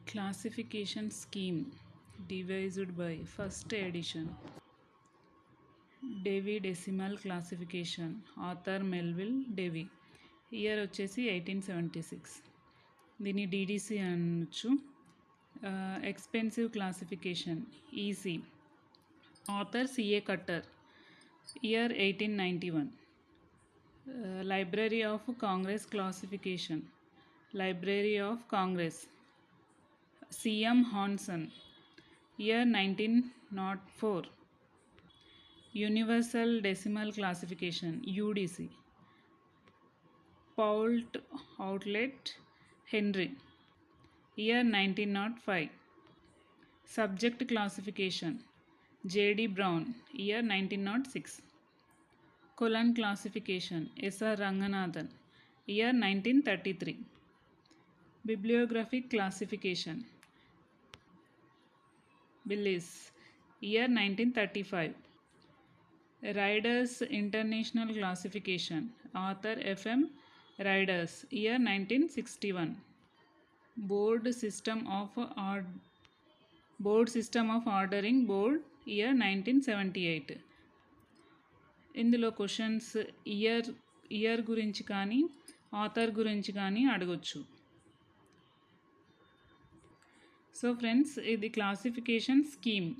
Classification scheme devised by first edition Dewey Decimal Classification, author Melville Dewey. Year వచ్చేసి 1876. దీన్ని DDC అనొచ్చు. Expansive classification EC, author CA Cutter. Year 1891. Library of Congress classification, Library of Congress, CM Hanson. Year 1904. Universal decimal classification UDC, Paul Otlet Henri. Year 1905. Subject classification JD Brown. Year 1906. Colon classification SR Ranganathan. Year 1933. Bibliographic classification Bliss. Year 1935. Rider's international classification, author FM Rider's. Year 1961. Broad system of ordering broad. Year 1978. ఇందులో questions year గురించి కానీ author గురించి కానీ అడగొచ్చు. So friends, ఇది classification scheme.